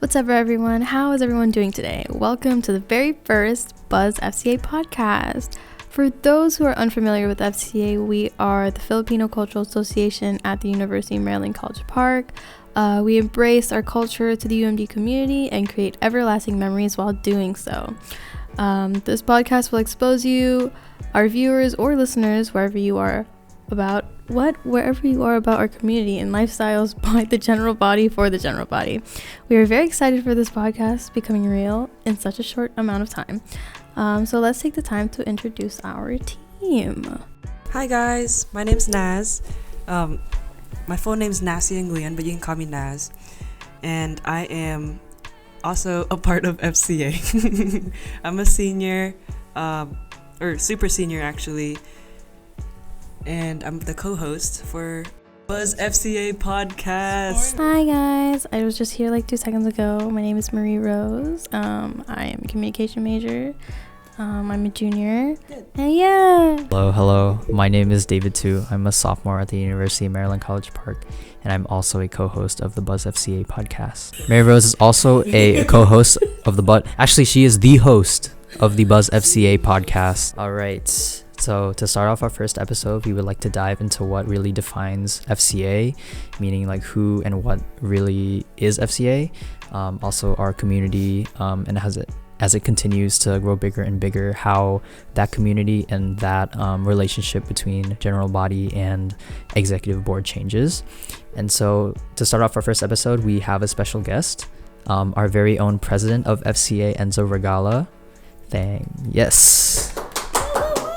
What's up, everyone? How is everyone doing today? Welcome to the very first BuzzFCA podcast. For those who are unfamiliar with FCA, we are the Filipino Cultural Association at the University of Maryland College Park. We embrace our culture to the UMD community and create everlasting memories while doing so. This podcast will expose you, our viewers or listeners, wherever you are about our community and lifestyles by the general body for the general body. We are very excited for this podcast becoming real in such a short amount of time. So let's take the time to introduce our team. Hi guys, my name's Naz. My full name's Nasia Nguyen, but you can call me Naz. And I am also a part of FCA. I'm a senior, or super senior actually. And I'm the co-host for BuzzFCA podcast. Hi guys, I was just here like 2 seconds ago. My name is Marierose. I am a communication major. I'm a junior. Good. And yeah. Hello. My name is David too. I'm a sophomore at the University of Maryland College Park, and I'm also a co-host of the BuzzFCA podcast. Marierose is also a co-host of the Actually, she is the host of the BuzzFCA podcast. All right. So to start off our first episode, we would like to dive into what really defines FCA, meaning like who and what really is FCA, also our community, and as it continues to grow bigger and bigger, how that community and that relationship between general body and executive board changes. And so to start off our first episode, we have a special guest, our very own president of FCA, Enzo Regala. Yes.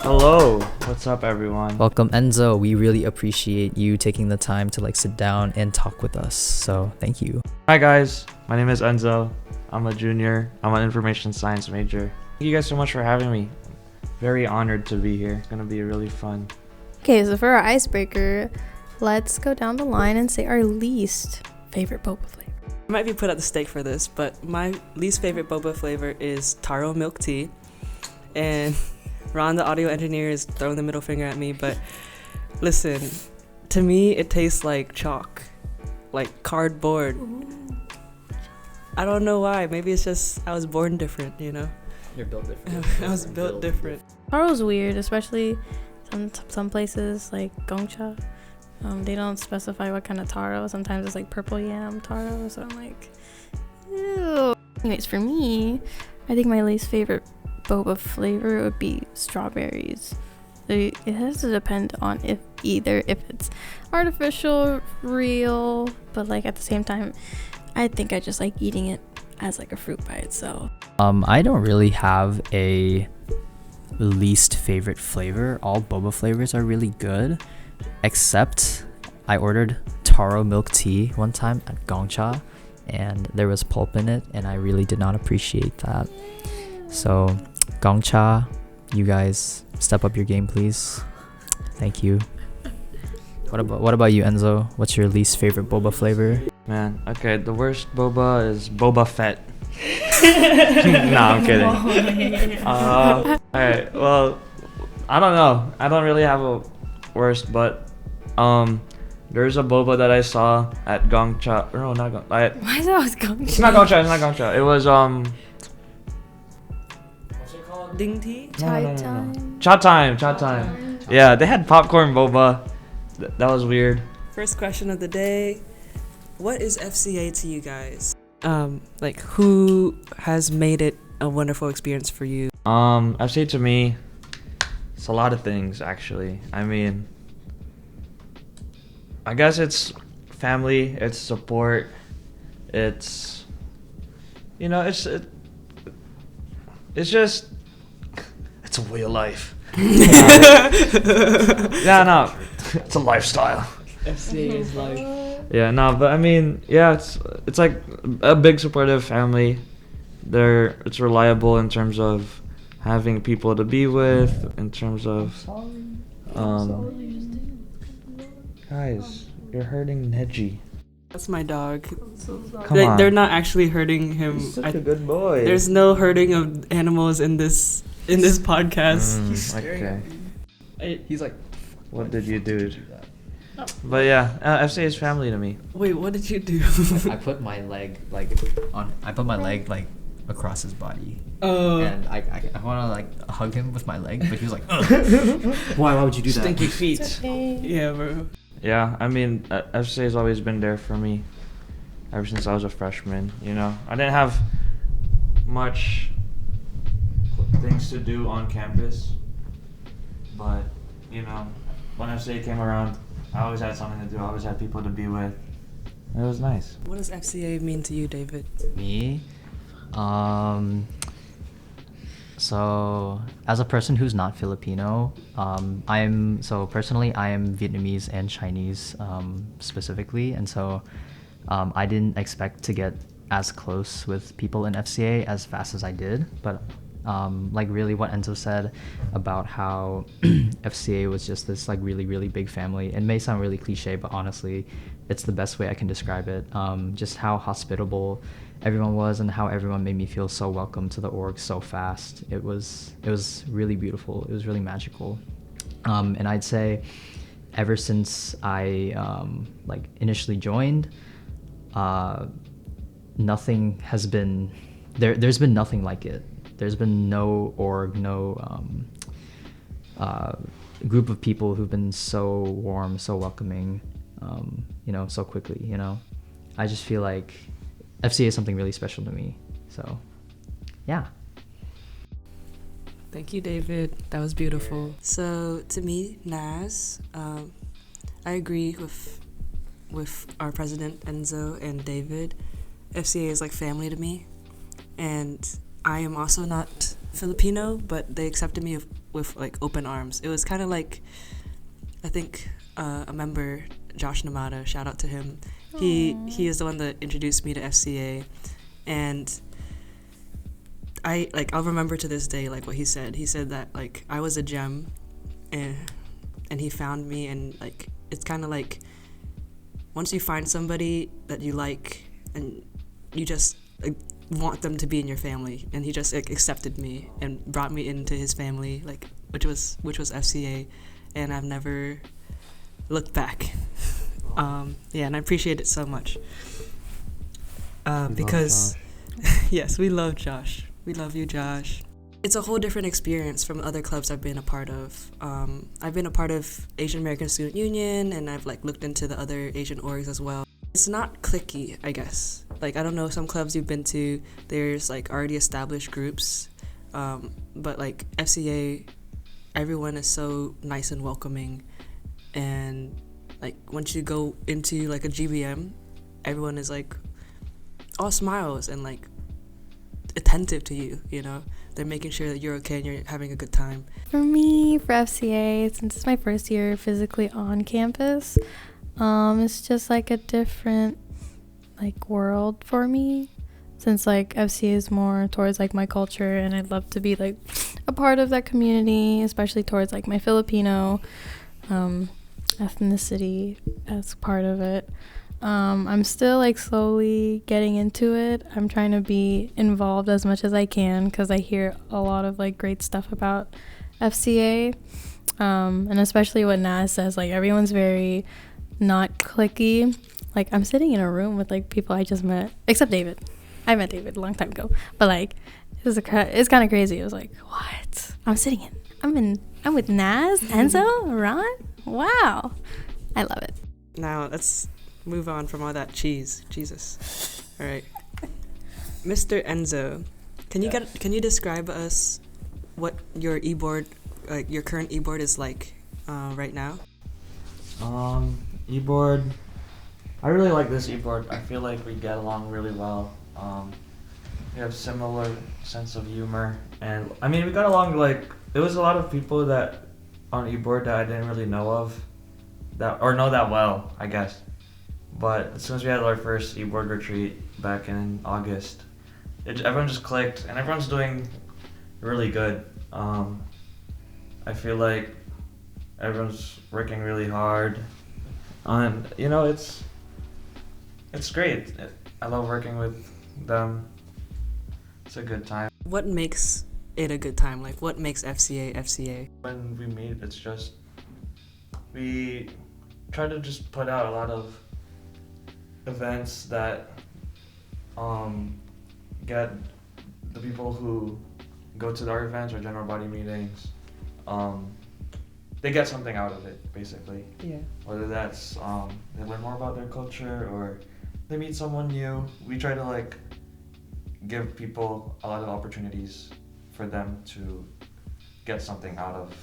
Hello, what's up everyone? Welcome, Enzo. We really appreciate you taking the time to like sit down and talk with us. So thank you. Hi guys, my name is Enzo. I'm a junior. I'm an information science major. Thank you guys so much for having me. Very honored to be here. It's gonna be really fun. Okay, so for our icebreaker, let's go down the line and say our least favorite boba flavor. I might be put at the stake for this, but my least favorite boba flavor is taro milk tea. And Ron, the audio engineer, is throwing the middle finger at me, but listen, to me, it tastes like chalk, like cardboard. Ooh. I don't know why. Maybe it's just I was born different, you know? You're built different. I was built different. Taro's weird, especially some places like Gongcha. They don't specify what kind of taro. Sometimes it's like purple yam taro, so I'm like, ew. Anyways, for me, I think my least favorite boba flavor would be strawberries. It has to depend on if it's artificial, real, but like at the same time, I think I just like eating it as like a fruit by itself. I don't really have a least favorite flavor. All boba flavors are really good, except I ordered taro milk tea one time at Gongcha, and there was pulp in it, and I really did not appreciate that. So Gongcha, you guys step up your game, please. Thank you. What about you, Enzo? What's your least favorite boba flavor? Man, okay, the worst boba is Boba Fett. Nah, I'm kidding. Alright, well, I don't know. I don't really have a worst, but there's a boba that I saw at Gongcha. No, not Gongcha. Why is it always Gongcha? It's not Gongcha. It was Ding tea? No. Cha time. Yeah, they had popcorn boba. That was weird. First question of the day. What is FCA to you guys? Like who has made it a wonderful experience for you? FCA to me, it's a lot of things actually. I mean, I guess it's family, it's support, it's, you know, it's just, it's a way of life. Yeah, no, it's a lifestyle. FCA is life. Yeah, no, but I mean, yeah, it's like a big supportive family. It's reliable in terms of having people to be with, in terms of guys, you're hurting Neji. That's my dog. Come on. They're not actually hurting him. He's such a good boy. There's no hurting of animals in this podcast. Okay. He's like, What did you do? That? But yeah, FCA is family to me. Wait, what did you do? I put my leg across his body. Oh. And I want to like hug him with my leg, but he was like, Why would you do that? Stinky feet. Yeah, bro. Yeah, I mean, FCA has always been there for me ever since I was a freshman. You know, I didn't have much things to do on campus, but you know, when FCA came around, I always had something to do. I always had people to be with. It was nice. What does FCA mean to you, David? me. So as a person who's not Filipino, I am Vietnamese and Chinese specifically, and so I didn't expect to get as close with people in FCA as fast as I did. But like really what Enzo said about how FCA was just this like really, really big family. It may sound really cliche, but honestly, it's the best way I can describe it. Just how hospitable everyone was and how everyone made me feel so welcome to the org so fast. It was really beautiful. It was really magical. And I'd say ever since I like initially joined, nothing has been there's been nothing like it. There's been no org, no group of people who've been so warm, so welcoming, you know, so quickly, you know. I just feel like FCA is something really special to me. So, yeah. Thank you, David. That was beautiful. So, to me, Naz, I agree with our president, Enzo, and David. FCA is like family to me. And I am also not Filipino, but they accepted me with like open arms. It was kind of like, I think a member, Josh Namada, shout out to him. He is the one that introduced me to FCA, and I'll remember to this day like what he said. He said that like I was a gem, and he found me, and like it's kind of like once you find somebody that you like and you just want them to be in your family, and he just like accepted me and brought me into his family, like which was FCA, and I've never looked back. Yeah, and I appreciate it so much. Because, yes, we love Josh. We love you, Josh. It's a whole different experience from other clubs I've been a part of. I've been a part of Asian American Student Union, and I've like looked into the other Asian orgs as well. It's not cliquey, I guess. Like, I don't know, some clubs you've been to, there's like already established groups. But like FCA, everyone is so nice and welcoming, and like once you go into like a GBM, everyone is like all smiles and like attentive to you, you know. They're making sure that you're okay and you're having a good time. For me, for FCA, since it's my first year physically on campus, it's just like a different like world for me, since like FCA is more towards like my culture, and I'd love to be like a part of that community, especially towards like my Filipino ethnicity as part of it. I'm still like slowly getting into it. I'm trying to be involved as much as I can because I hear a lot of like great stuff about FCA, and especially what Naz says, like everyone's very not cliquey. Like I'm sitting in a room with like people I just met, except David. I met David a long time ago, but like it's kind of crazy. It was like, what? I'm with Naz, Enzo, Ron. Wow, I love it. Now let's move on from all that cheese. Jesus. All right, Mr. Enzo, can you describe us what your e-board, like your current e-board is like right now? E-board. I really like this e-board. I feel like we get along really well. We have similar sense of humor, and I mean we got along like there was a lot of people that on e-board that I didn't really know of, that or know that well, I guess. But as soon as we had our first e-board retreat back in August, everyone just clicked, and everyone's doing really good. I feel like everyone's working really hard, and you know it's great. I love working with them. It's a good time. What makes it a good time? Like what makes FCA FCA? When we meet, it's just we try to just put out a lot of events that get the people who go to our events or general body meetings, they get something out of it, basically. Yeah. Whether that's they learn more about their culture or they meet someone new. We try to like give people a lot of opportunities for them to get something out of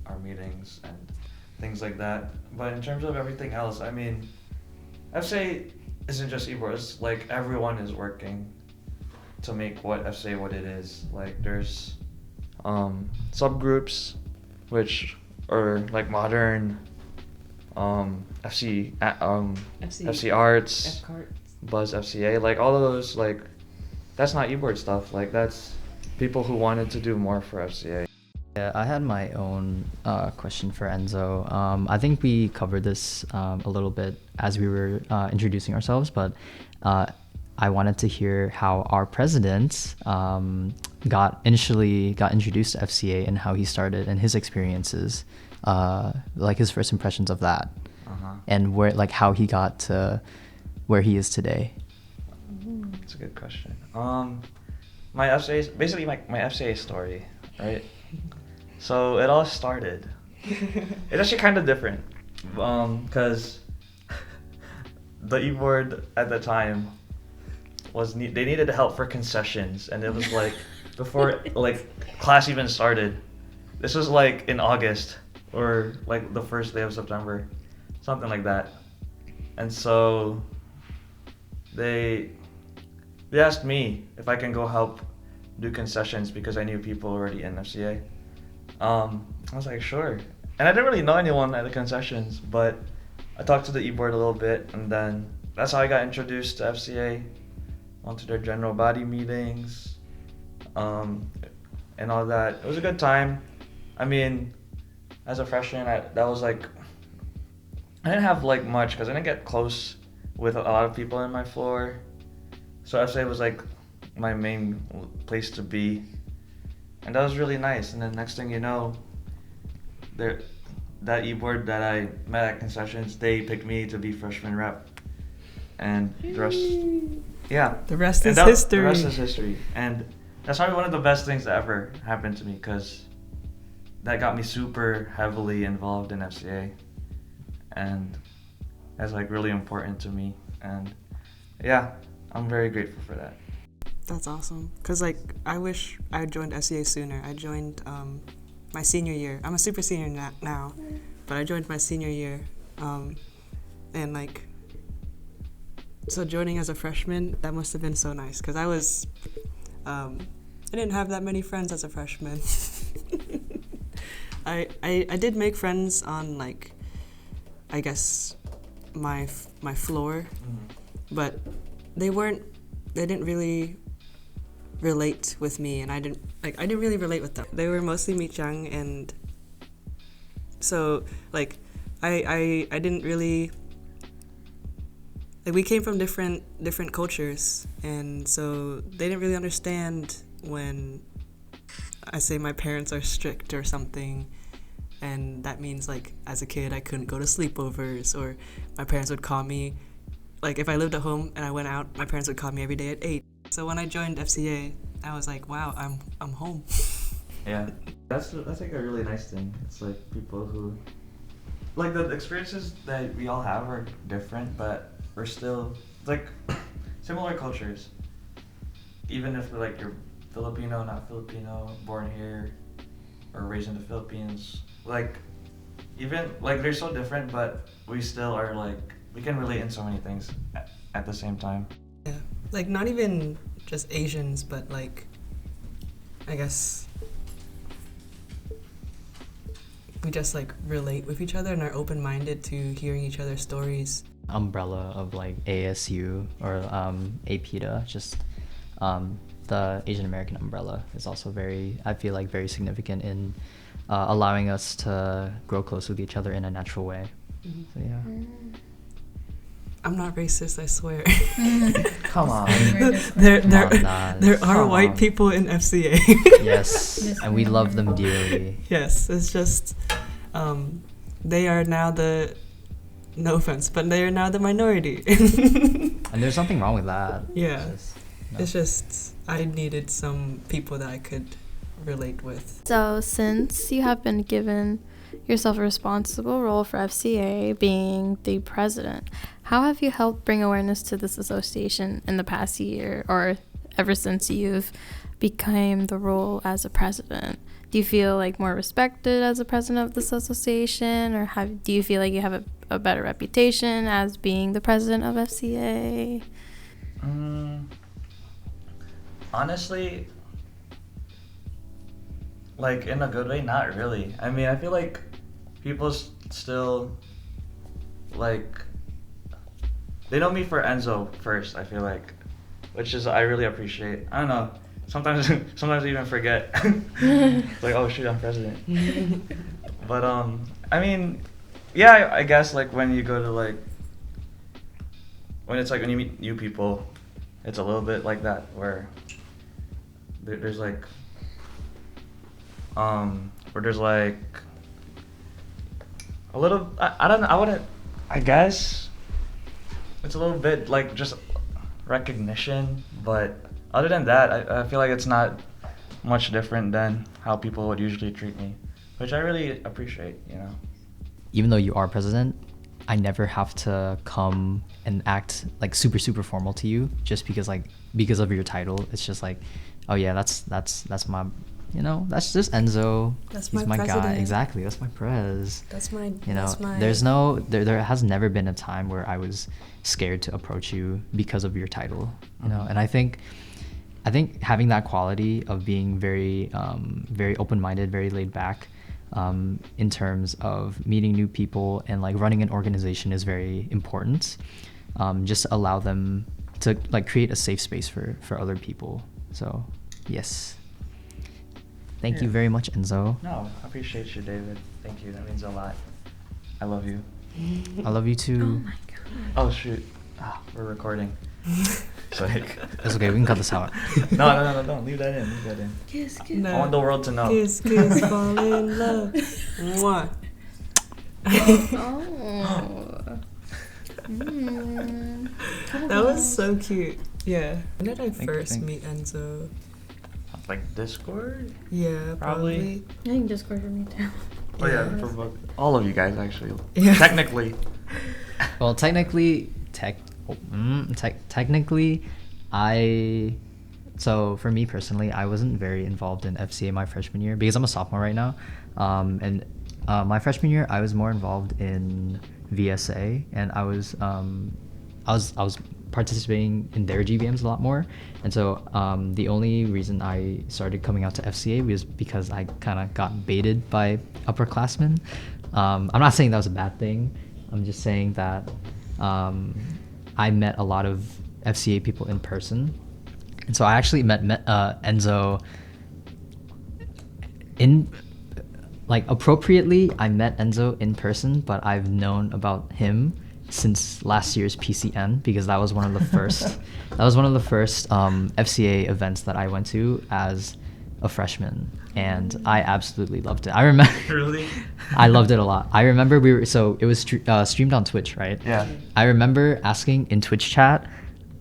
our meetings and things like that. But in terms of everything else, I mean, FCA isn't just esports. Like everyone is working to make what FCA what it is. Like there's subgroups which are like modern, FC Arts, BuzzFCA, like all of those, like that's not esports stuff. Like that's people who wanted to do more for FCA. Yeah, I had my own question for Enzo. I think we covered this a little bit as we were introducing ourselves, but I wanted to hear how our president got introduced to FCA and how he started and his experiences, like his first impressions of that, and where like how he got to where he is today. That's a good question. My FCA, basically my FCA story, right? So it all started. It's actually kind of different, because the e-board at the time they needed help for concessions, and it was like before like class even started. This was like in August or like the first day of September, something like that. And so they asked me if I can go help do concessions because I knew people already in FCA. I was like, sure. And I didn't really know anyone at the concessions, but I talked to the e-board a little bit, and then that's how I got introduced to FCA, onto their general body meetings, and all that. It was a good time. I mean, as a freshman, that was like, I didn't have like much because I didn't get close with a lot of people in my floor. So FCA was like my main place to be. And that was really nice. And then next thing you know, that e-board that I met at concessions, they picked me to be freshman rep. And the rest, yeah. The rest is history. The rest is history. And that's probably one of the best things that ever happened to me, because that got me super heavily involved in FCA. And that's like really important to me. And yeah, I'm very grateful for that. That's awesome. Because, like, I wish I had joined FCA sooner. I joined my senior year. I'm a super senior now, but I joined my senior year. And, like, so joining as a freshman, that must have been so nice. Because I didn't have that many friends as a freshman. I did make friends on, like, I guess, my floor. But they didn't really relate with me, and I didn't really relate with them. They were mostly Michang, and so like I didn't really, like, we came from different cultures, and so they didn't really understand when I say my parents are strict or something, and that means like as a kid I couldn't go to sleepovers, or my parents would call me, like if I lived at home and I went out, my parents would call me every day at 8. So when I joined FCA, I was like, wow, I'm home. Yeah, that's like a really nice thing. It's like people who, like, the experiences that we all have are different, but we're still like similar cultures. Even if like you're Filipino, not Filipino, born here or raised in the Philippines, like even like they're so different, but we still are like, we can relate in so many things at the same time. Yeah, like not even just Asians, but like, I guess we just like relate with each other and are open-minded to hearing each other's stories. Umbrella of like ASU or APTA, just the Asian American umbrella is also I feel like very significant in allowing us to grow close with each other in a natural way. Mm-hmm. So yeah. I'm not racist, I swear. Come on. There are white people in FCA. Yes, and we love them dearly. Yes, it's just they are now the, no offense, but they are now the minority. And there's nothing wrong with that. Yeah. No. It's just, I needed some people that I could relate with. So since you have been given yourself a responsible role for FCA, being the president, how have you helped bring awareness to this association in the past year, or ever since you've become the role as a president? Do you feel like more respected as a president of this association, or do you feel like you have a better reputation as being the president of FCA? Honestly, like in a good way, not really. I mean, I feel like people still like, they know me for Enzo first, I feel like, which is, I really appreciate. I don't know, sometimes I even forget. It's like, oh shoot, I'm president. But I mean, yeah, I guess like when you go to like, when you meet new people, it's a little bit like that, where there's like a little, I don't know, I guess it's a little bit like just recognition, but other than that, I feel like it's not much different than how people would usually treat me, which I really appreciate, you know. Even though you are president, I never have to come and act like super formal to you just because of your title. It's just like, oh yeah, that's my, you know, that's just Enzo. That's He's my guy. president. Exactly, that's my prez. That's my, You know, that's my, there has never been a time where I was scared to approach you because of your title, you know. And I think having that quality of being very open-minded, very laid back, in terms of meeting new people and like running an organization is very important. Just to allow them to like create a safe space for other people. So yes. Thank you very much, Enzo. No, I appreciate you, David. Thank you. That means a lot. I love you. I love you too. Oh my god. Oh shoot. We're recording. So like, It's okay, we can cut this out. no. Leave that in. Kiss. No. I want the world to know. Kiss, fall in love. Mwah. Oh. That was so cute. Yeah. When did I first Thank- meet Enzo? Like Discord? Yeah, Probably. I think Discord for me too. Oh yeah, for both. All of you guys actually. Yeah. Technically. Well, technically, so for me personally, I wasn't very involved in FCA my freshman year because I'm a sophomore right now. And my freshman year, I was more involved in VSA, and I was participating in their GBMs a lot more. And so the only reason I started coming out to FCA was because I kind of got baited by upperclassmen. I'm not saying that was a bad thing. I'm just saying that I met a lot of FCA people in person. And so I actually met Enzo in, like, appropriately, I met Enzo in person, but I've known about him since last year's PCN because that was one of the first FCA events that I went to as a freshman, and I absolutely loved it. I remember Really? I loved it a lot. I remember it was streamed on Twitch, right? Yeah. I remember asking in Twitch chat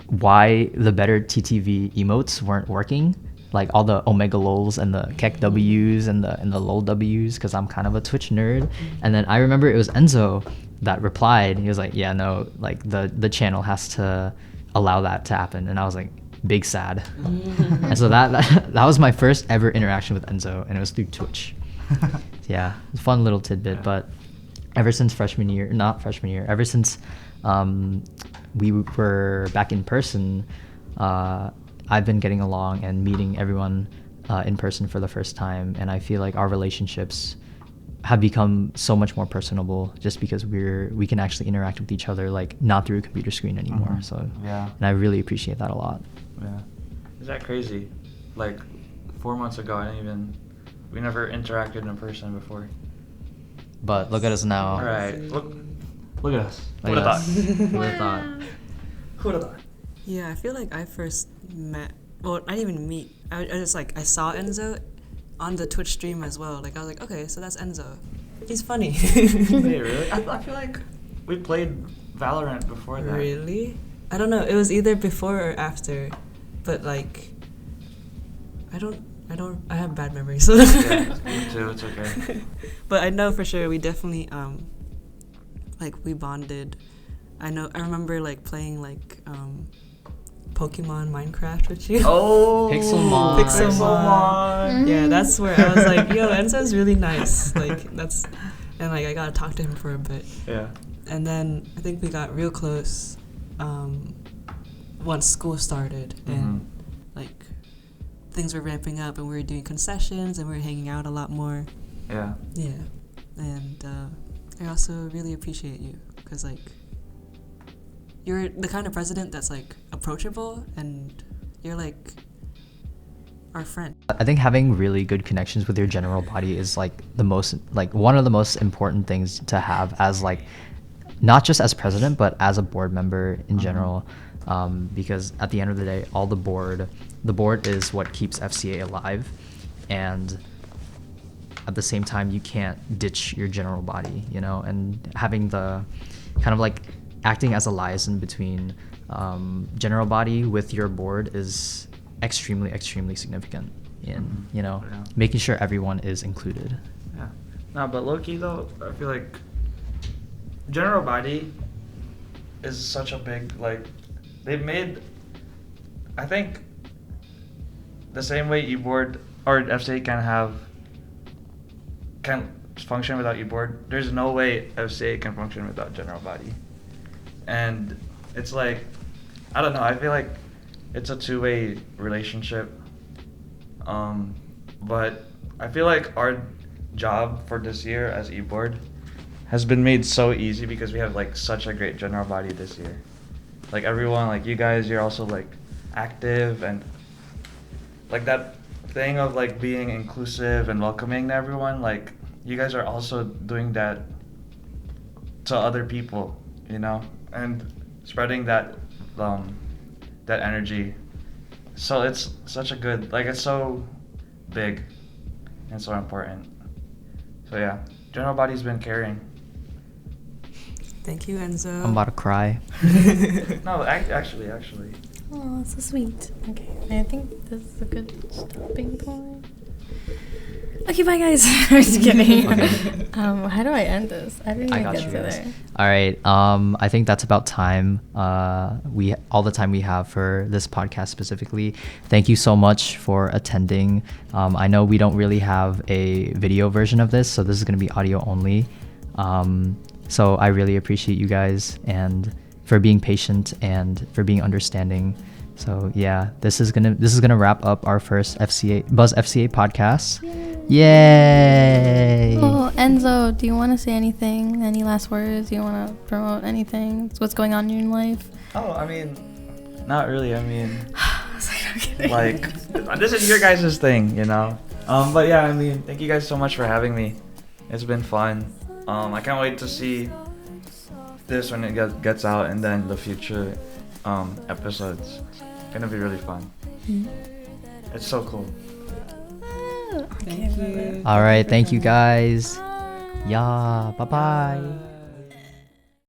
why the better TTV emotes weren't working, like all the Omega lols and the Kek Ws and the lol Ws, because I'm kind of a Twitch nerd. And then I remember it was Enzo that replied. He was like, yeah, no, like the channel has to allow that to happen. And I was like, big sad. And so that was my first ever interaction with Enzo, and it was through Twitch. Yeah, it's a fun little tidbit. But ever since ever since we were back in person, I've been getting along and meeting everyone in person for the first time, and I feel like our relationships have become so much more personable just because we can actually interact with each other, like not through a computer screen anymore. Mm-hmm. So yeah, and I really appreciate that a lot. Yeah, is that crazy? Like 4 months ago, we never interacted in person before. But look at us now. All right, look at us. Who Look would at have us. thought? Who would've thought? Who would have thought? Yeah, I feel like I first met, well, I didn't even meet. I just like, I saw Enzo on the Twitch stream as well. Like, I was like, okay, so that's Enzo. He's funny. Wait, really? I feel like we played Valorant before that. Really? I don't know. It was either before or after, but like, I have bad memories. So. Yeah, me too. It's okay. But I know for sure we definitely like we bonded. I remember like playing like Pokemon Minecraft with you. Oh, Pixelmon. Pixelmon. Yeah, that's where I was like, yo, Enzo's really nice. Like and like I got to talk to him for a bit. Yeah. And then I think we got real close once school started and like things were ramping up and we were doing concessions and we were hanging out a lot more. Yeah. Yeah. And I also really appreciate you because like you're the kind of president that's like approachable and you're like our friend. I think having really good connections with your general body is like one of the most important things to have as like not just as president but as a board member in general, because at the end of the day the board is what keeps FCA alive, and at the same time you can't ditch your general body, you know, and having the kind of like acting as a liaison between general body with your board is extremely significant in, you know, making sure everyone is included. Yeah. No, but low-key though, I feel like general body is such a big, like, they've made, I think, the same way e-board or FCA can function without e-board, there's no way FCA can function without general body. And it's like, I don't know, I feel like it's a two-way relationship. But I feel like our job for this year as e-board has been made so easy because we have like such a great general body this year. Like everyone, like you guys, you're also like active and like that thing of like being inclusive and welcoming to everyone, like you guys are also doing that to other people, you know, and spreading that that energy. So it's such a good, like it's so big and so important. So yeah, general body's been carrying. Thank you, Enzo. I'm about to cry. No, actually. Oh, so sweet. Okay, I think this is a good stopping point. Okay, bye guys. Just kidding. Okay. How do I end this? I didn't I even got get you to guys. there. All right. I think that's about time. All the time we have for this podcast specifically. Thank you so much for attending. I know we don't really have a video version of this, so this is going to be audio only. So I really appreciate you guys and for being patient and for being understanding. So yeah, this is gonna wrap up our first BuzzFCA podcast. Yay! Oh, Enzo, do you want to say anything? Any last words? Do you want to promote anything? What's going on in your life? Oh, I mean, not really. I mean, I was like, okay. like this is your guys' thing, you know. But yeah, I mean, thank you guys so much for having me. It's been fun. I can't wait to see this when it gets out and then the future episodes. It's gonna be really fun. It's so cool. Thank you. All right. Thank you guys. Yeah. Bye bye.